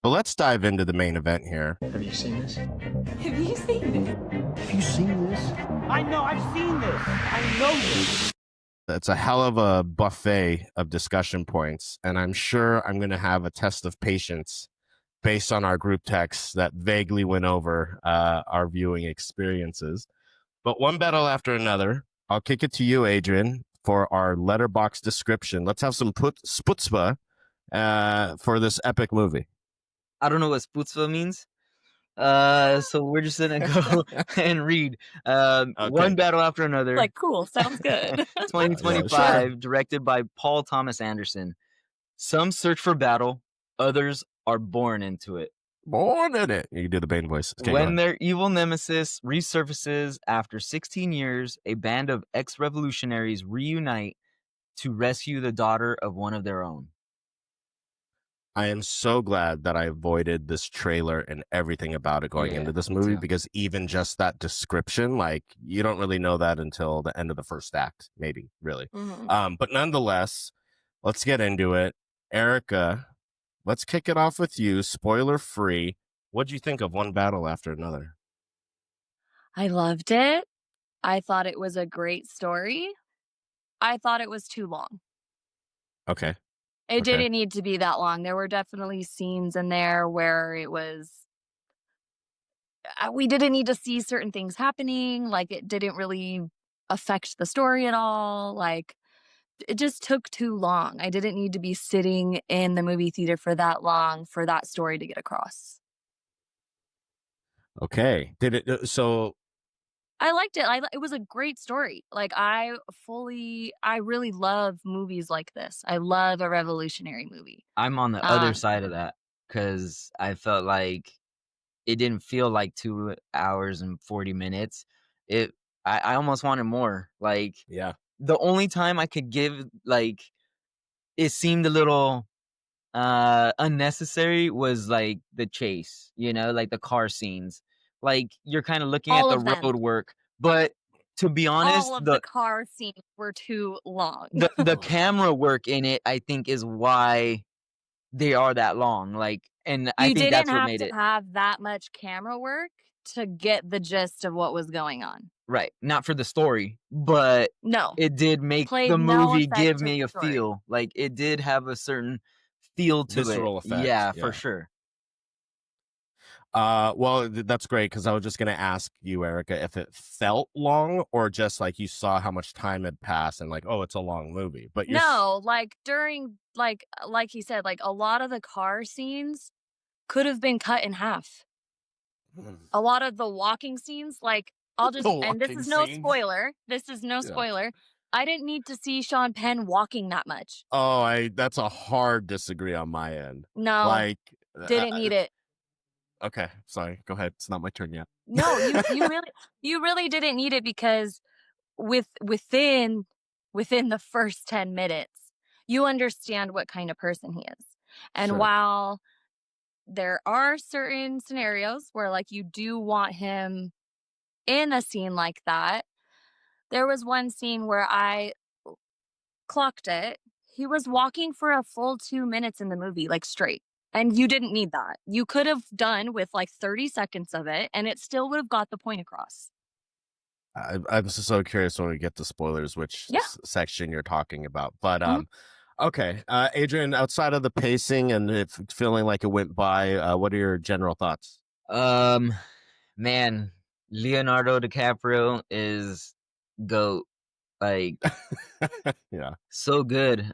But let's dive into the main event here. Have you seen this? Have you seen it? Have you seen this? I know, I've seen this. I know this. It's a hell of a buffet of discussion points, and I'm sure I'm going to have a test of patience based on our group text that vaguely went over our viewing experiences. But one battle after another, I'll kick it to you, Adrian, for our letterbox description. Let's have some sputzpah for this epic movie. I don't know what sputzpah means. So we're just gonna go and read one battle after another. Like, cool, sounds good. 2025, Yeah, sure. directed by Paul Thomas Anderson. Some search for battle, others are born into it. Born in it. You can do the Bane voice. Okay, When their evil nemesis resurfaces after 16 years, a band of ex-revolutionaries reunite to rescue the daughter of one of their own. I am so glad that I avoided this trailer and everything about it going into this movie, because even just that description, like, you don't really know that until the end of the first act, maybe, really. Mhm. But nonetheless, let's get into it. Erica, let's kick it off with you, spoiler free. What'd you think of one battle after another? I loved it. I thought it was a great story. I thought it was too long. Okay. It Okay. didn't need to be that long. There were definitely scenes in there where it was we didn't need to see certain things happening, like, it didn't really affect the story at all, like, it just took too long. I didn't need to be sitting in the movie theater for that long for that story to get across. Okay. Did it, so I liked it. It was a great story. Like, I really love movies like this. I love a revolutionary movie. I'm on the other side of that because I felt like it didn't feel like 2 hours and 40 minutes. I almost wanted more. Like, yeah. the only time I could give, like, it seemed a little unnecessary was like the chase, like the car scenes. Like, you're kind of looking All at the of them. road work, but to be honest, All of the car scenes were too long. the camera work in it, I think, is why they are that long. Like, and I You think didn't that's what have made to it have that much camera work to get the gist of what was going on. right. Not for the story, but No. it did make Played the no movie effect give to me the a story. feel. Like, it did have a certain feel to Visceral it. effect, Yeah, yeah. for sure. Well, that's great, because I was just going to ask you, Erica, if it felt long or just like you saw how much time had passed and like, oh, it's a long movie. But No, like, during, like he said, like, a lot of the car scenes could have been cut in half. A lot of the walking scenes, like, and this is no spoiler. This is no spoiler. I didn't need to see Sean Penn walking that much. Oh, that's a hard disagree on my end. No, Like, didn't need it. okay, sorry. Go ahead. It's not my turn yet. No, you really didn't need it, because within the first 10 minutes, you understand what kind of person he is. And Sure. while there are certain scenarios where, like, you do want him in a scene like that, there was one scene where I clocked it. He was walking for a full 2 minutes in the movie, like, straight. And you didn't need that. You could have done with like 30 seconds of it, and it still would have got the point across. I'm so curious when we get to spoilers, which section you're talking about. But okay, Adrian, outside of the pacing and if feeling like it went by, what are your general thoughts? Man, Leonardo DiCaprio is GOAT. Like, yeah, so good.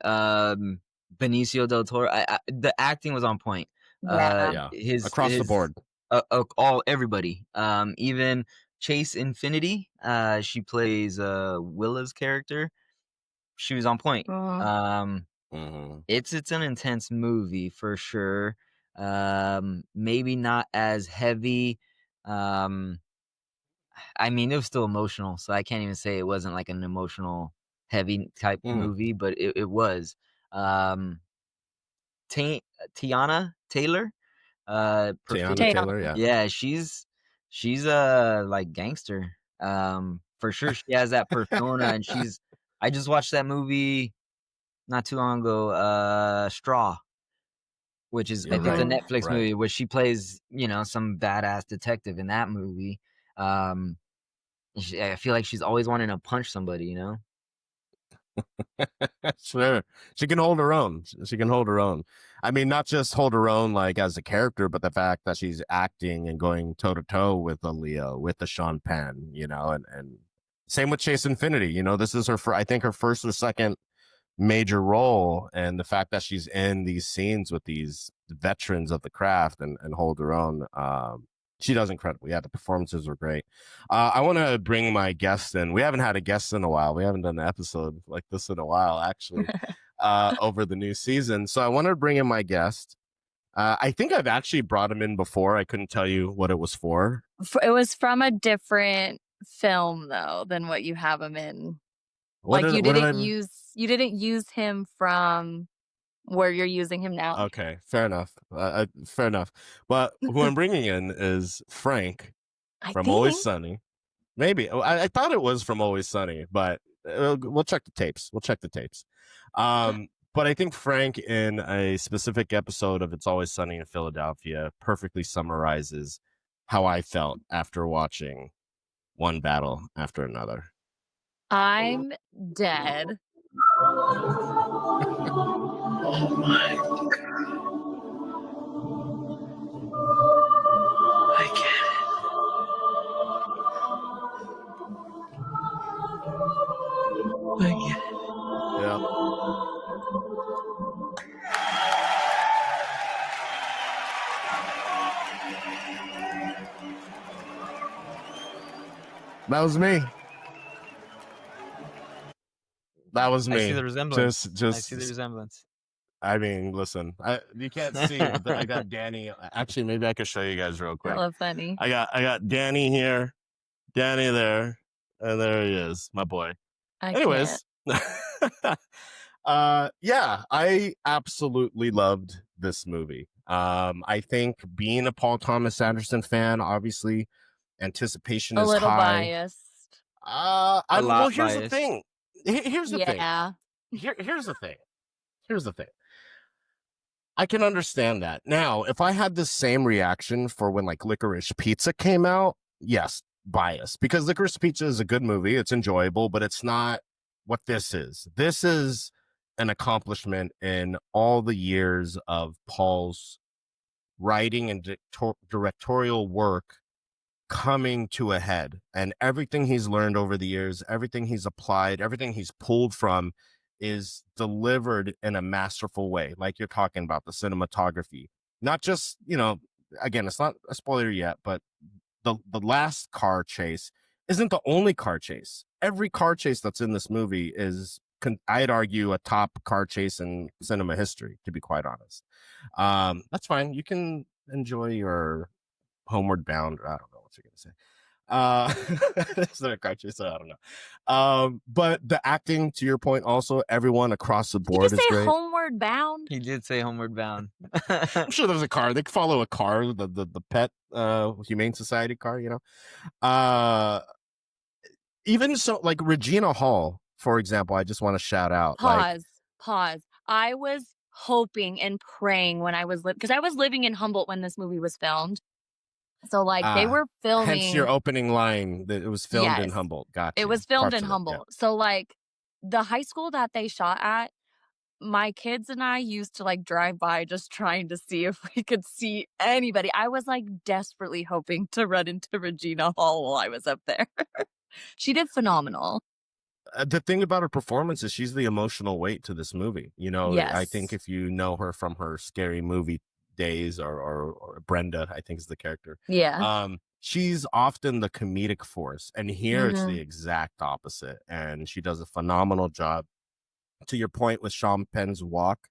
Benicio del Toro, the acting was on point. across the board. Everybody. Even Chase Infinity, she plays Willa's character. She was on point. It's an intense movie for sure. Maybe not as heavy. I mean, it was still emotional, so I can't even say it wasn't like an emotional heavy type movie, but it was. Tiana Taylor, Taylor, yeah, she's like gangster. For sure, she has that persona, and I just watched that movie not too long ago, Straw. which is, You're I think, the right. Netflix Right. movie where she plays, some badass detective in that movie. Um, I feel like she's always wanting to punch somebody, Sure. She can hold her own. She can hold her own. I mean, not just hold her own like as a character, but the fact that she's acting and going toe to toe with a Leo, with a Sean Penn, and same with Chase Infinity. This is I think her first or second major role, and the fact that she's in these scenes with these veterans of the craft and hold her own. She does incredible. Yeah, the performances were great. I want to bring my guest in. We haven't had a guest in a while. We haven't done an episode like this in a while, actually, over the new season. So I wanted to bring in my guest. I think I've actually brought him in before. I couldn't tell you what it was for. It was from a different film though than what you have him in. What Like did, you what did didn't I? use him from where you're using him now. Okay, fair enough. Fair enough. But who I'm bringing in is Frank I from think. Always Sunny. Maybe I thought it was from Always Sunny, but we'll check the tapes. We'll check the tapes. But I think Frank, in a specific episode of It's Always Sunny in Philadelphia, perfectly summarizes how I felt after watching one battle after another. I'm dead. Oh my God. I get it. I get it. Yeah. That was me. That was me. I see the resemblance. Just I see the resemblance. I mean, listen, you can't see it, but I got Danny. Actually, maybe I could show you guys real quick. Hella funny. I got Danny here, Danny there, and there he is, my boy. Anyways, yeah, I absolutely loved this movie. I think being a Paul Thomas Anderson fan, obviously, anticipation a is little high. biased. Well, here's the biased. thing. Here's the thing. Yeah. Here's the thing. Here's the thing. I can understand that. Now, if I had the same reaction for when like Licorice Pizza came out, yes, bias. Because Licorice Pizza is a good movie. It's enjoyable, but it's not what this is. This is an accomplishment in all the years of Paul's writing and directorial work coming to a head, and everything he's learned over the years, everything he's applied, everything he's pulled from is delivered in a masterful way. Like you're talking about the cinematography, not just, again, it's not a spoiler yet, but the last car chase isn't the only car chase. Every car chase that's in this movie is, I'd argue, a top car chase in cinema history, to be quite honest. That's fine. You can enjoy your Homeward Bound. I don't know what you're gonna say. Is there a car chase? I don't know. But the acting, to your point, also everyone across the board Did you is say great. Homeward Bound? He did say Homeward Bound. I'm sure there's a car. They follow a car, the pet Humane Society car. Even so, like Regina Hall, for example, I just want to shout out. Pause. I was hoping and praying when I was because I was living in Humboldt when this movie was filmed. So they were filming. Hence your opening line that it was filmed in Yes. Humboldt. Gotcha. It was filmed Parts in of it, Humboldt. So the high school that they shot at, my kids and I used to drive by just trying to see if we could see anybody. I was desperately hoping to run into Regina Hall while I was up there. She did phenomenal. The thing about her performance is she's the emotional weight to this movie. Yes. I think if you know her from her Scary Movie days or Brenda, I think is the character. Yeah. She's often the comedic force, and here it's Mhm. the exact opposite, and she does a phenomenal job. To your point with Sean Penn's walk,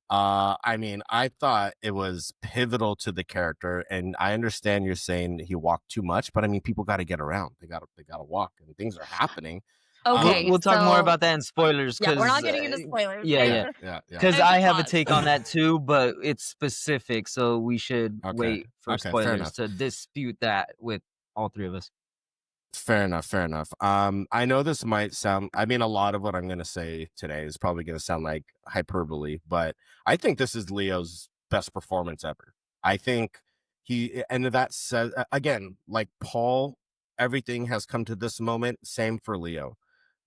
I mean, I thought it was pivotal to the character, and I understand you're saying he walked too much, but I mean, people got to get around. They got to walk, and things are happening. Okay. We'll talk more so- about that in spoilers. Yeah, we're not 'cause, getting into spoilers. Yeah. Yeah. Because There's I a have a pause. take on that too, but it's specific, so we should Okay. wait for Okay, fair spoilers enough. to dispute that with all three of us. Fair enough. I know this might sound, I mean, a lot of what I'm going to say today is probably going to sound like hyperbole, but I think this is Leo's best performance ever. I think and that says, again, like Paul, everything has come to this moment. Same for Leo.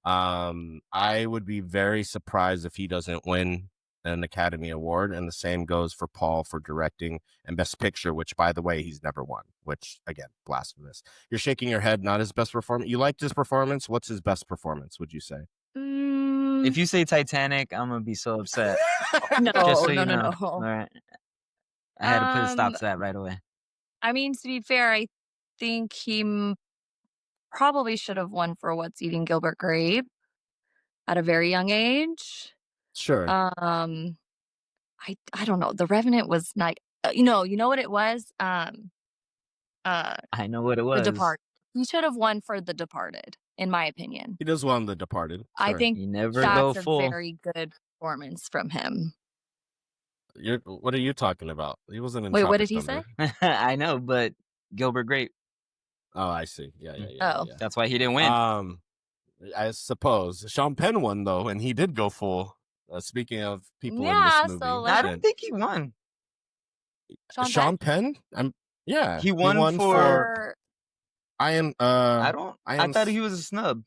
I would be very surprised if he doesn't win an Academy Award, and the same goes for Paul for directing and Best Picture, which, by the way, he's never won, which, again, blasphemous. You're shaking your head, not his best performance. You liked his performance? What's his best performance, would you say? If you say Titanic, I'm gonna be so upset. No, Just so no, you no, know. no. All right. I had to put a stop to that right away. I mean, to be fair, I think he probably should have won for What's Eating Gilbert Grape at a very young age. Sure. I don't know. The Revenant was not. You know what it was. I know what it The was. Departed. He should have won for The Departed, in my opinion. He does well in The Departed. I Sure. think You never go that's a full. very good performance from him. What are you talking about? He wasn't in Wait, what Tropic did he Thunder. say? I know, but Gilbert Grape. Oh, I see. Yeah. Oh. Yeah. That's why he didn't win. I suppose Sean Penn won though, and he did go full. Speaking of people in Yeah, this movie, so, I don't think he won. Sean Penn. He won for. I am. I thought he was a snub.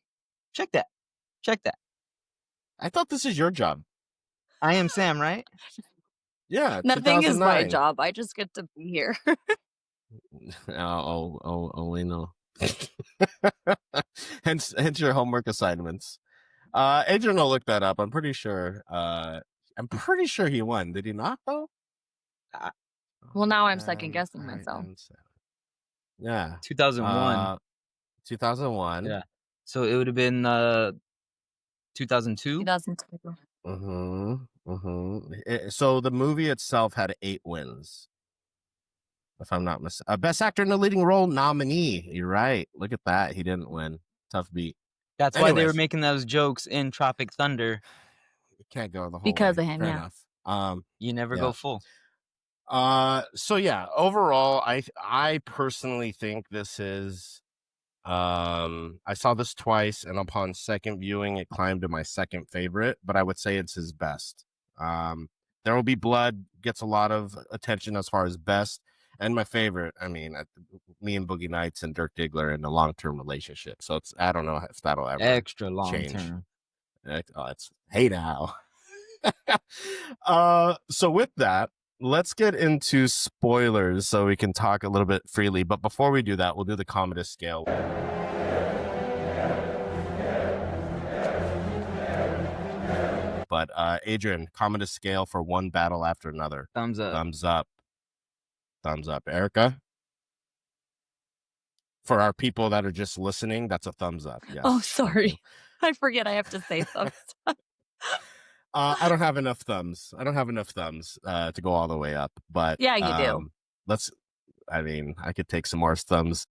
Check that. I thought this is your job. I Am Sam, right? Yeah, Nothing is my 2009. job. I just get to be here. We know. hence your homework assignments. Adrian will look that up. I'm pretty sure he won. Did he not though? Well, now I'm second guessing myself. Yeah. 2001. 2001. Yeah. So it would have been 2002. 2002. So the movie itself had 8 wins, if I'm not mistaken. Best actor in a leading role nominee. You're right. Look at that. He didn't win. Tough beat. That's why they were Anyways. making those jokes in Tropic Thunder. You can't go the whole Because way. of him, Fair yeah. enough. You never Yeah. go full. So yeah, overall, I personally think this is. I saw this twice, and upon second viewing, it climbed to my second favorite. But I would say it's his best. There Will Be Blood gets a lot of attention as far as best, and my favorite. I mean, me and Boogie Nights and Dirk Diggler in a long-term relationship. So I don't know if that'll ever Extra long change. term. It's hey now. So with that, let's get into spoilers so we can talk a little bit freely. But before we do that, we'll do the Commodus scale. But Adrian, Commodus scale for one battle after another. Thumbs up. Thumbs up. Thumbs up. Erica? For our people that are just listening, that's a thumbs up. Yes. Oh, sorry. I forget I have to say thumbs up. I don't have enough thumbs. To go all the way up. But Yeah, you do. I could take some more thumbs